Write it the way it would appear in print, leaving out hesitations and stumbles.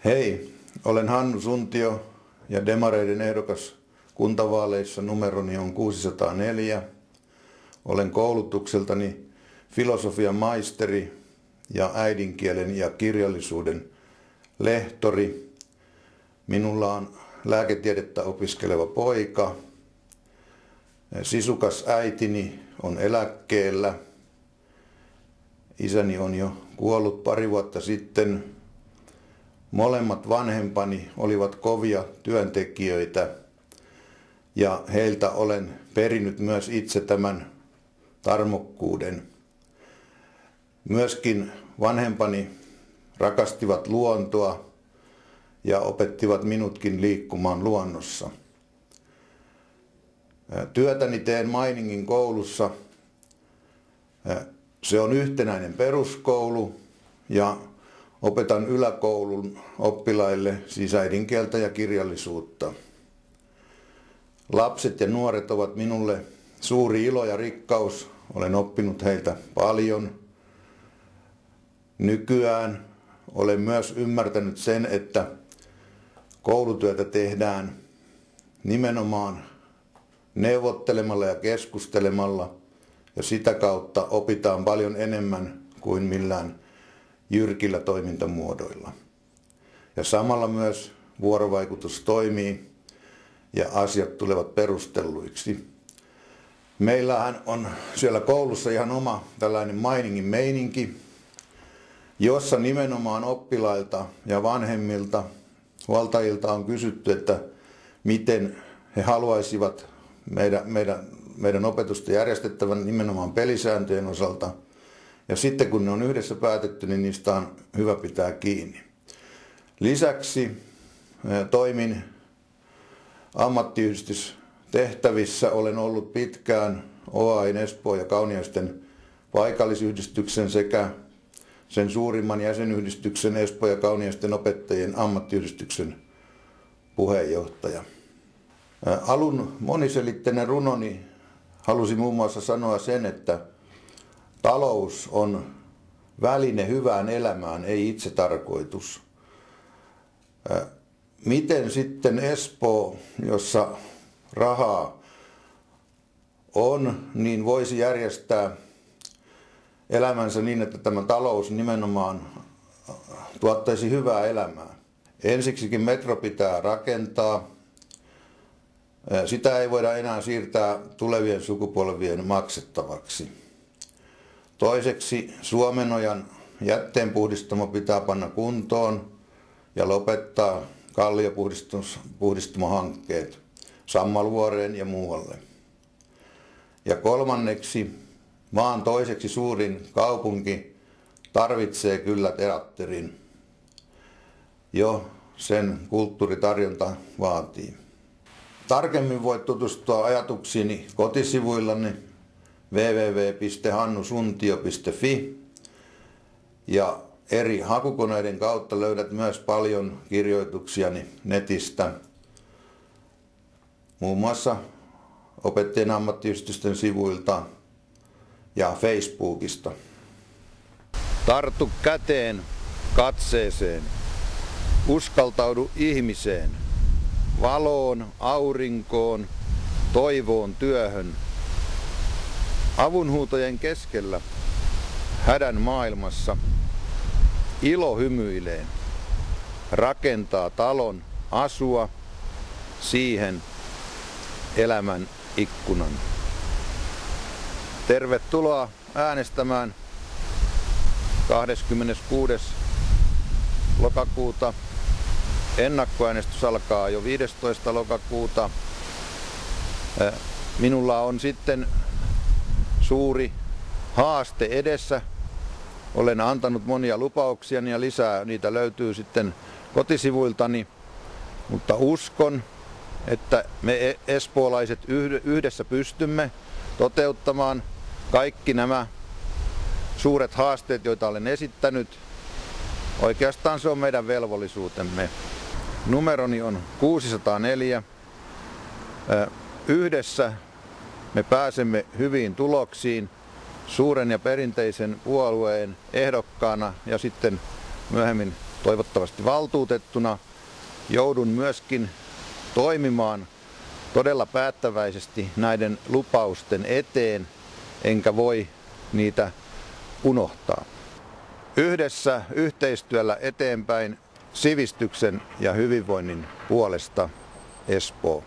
Hei, olen Hannu Suntio ja demareiden ehdokas kuntavaaleissa. Numeroni on 604. Olen koulutukseltani filosofian maisteri ja äidinkielen ja kirjallisuuden lehtori. Minulla on lääketiedettä opiskeleva poika. Sisukas äitini on eläkkeellä. Isäni on jo kuollut pari vuotta sitten. Molemmat vanhempani olivat kovia työntekijöitä ja heiltä olen perinyt myös itse tämän tarmokkuuden. Myöskin vanhempani rakastivat luontoa ja opettivat minutkin liikkumaan luonnossa. Työtäni teen Mainingin koulussa. Se on yhtenäinen peruskoulu ja opetan yläkoulun oppilaille siis äidinkieltä ja kirjallisuutta. Lapset ja nuoret ovat minulle suuri ilo ja rikkaus. Olen oppinut heiltä paljon. Nykyään olen myös ymmärtänyt sen, että koulutyötä tehdään nimenomaan neuvottelemalla ja keskustelemalla, ja sitä kautta opitaan paljon enemmän kuin millään jyrkillä toimintamuodoilla. Ja samalla myös vuorovaikutus toimii ja asiat tulevat perustelluiksi. Meillähän on siellä koulussa ihan oma tällainen Mainingin meininki, jossa nimenomaan oppilailta ja vanhemmilta, huoltajilta on kysytty, että miten he haluaisivat meidän opetusta järjestettävän nimenomaan pelisääntöjen osalta. Ja sitten kun ne on yhdessä päätetty, niin niistä on hyvä pitää kiinni. Lisäksi toimin ammattiyhdistystehtävissä. Olen ollut pitkään OAI:n Espoon ja Kauniaisten paikallisyhdistyksen sekä sen suurimman jäsenyhdistyksen Espoon ja Kauniaisten opettajien ammattiyhdistyksen puheenjohtaja. Alun moniselitteinen runoni halusi muun muassa sanoa sen, että talous on väline hyvään elämään, ei itse tarkoitus. Miten sitten Espoo, jossa rahaa on, niin voisi järjestää elämänsä niin, että tämä talous nimenomaan tuottaisi hyvää elämää? Ensiksikin metro pitää rakentaa. Sitä ei voida enää siirtää tulevien sukupolvien maksettavaksi. Toiseksi Suomenojan jätteenpuhdistamo pitää panna kuntoon ja lopettaa kalliopuhdistamohankkeet Sammalvuoreen ja muualle. Ja kolmanneksi maan toiseksi suurin kaupunki tarvitsee kyllä teatterin. Jo sen kulttuuritarjonta vaatii. Tarkemmin voit tutustua ajatuksiini kotisivuillani www.hannusuntio.fi ja eri hakukoneiden kautta löydät myös paljon kirjoituksiani netistä, muun muassa opettajien ammattiyhdistysten sivuilta ja Facebookista. Tartu käteen, katseeseen, uskaltaudu ihmiseen, valoon, aurinkoon, toivoon, työhön. Avunhuutojen keskellä, hädän maailmassa, ilo hymyilee, rakentaa talon, asua, siihen elämän ikkunan. Tervetuloa äänestämään 26. lokakuuta. Ennakkoäänestys alkaa jo 15. lokakuuta. Minulla on sitten suuri haaste edessä. Olen antanut monia lupauksia ja lisää niitä löytyy sitten kotisivuiltani, mutta uskon, että me espoolaiset yhdessä pystymme toteuttamaan kaikki nämä suuret haasteet, joita olen esittänyt. Oikeastaan se on meidän velvollisuutemme. Numeroni on 604. Yhdessä me pääsemme hyviin tuloksiin suuren ja perinteisen puolueen ehdokkaana ja sitten myöhemmin toivottavasti valtuutettuna joudun myöskin toimimaan todella päättäväisesti näiden lupausten eteen, enkä voi niitä unohtaa. Yhdessä yhteistyöllä eteenpäin sivistyksen ja hyvinvoinnin puolesta Espoo.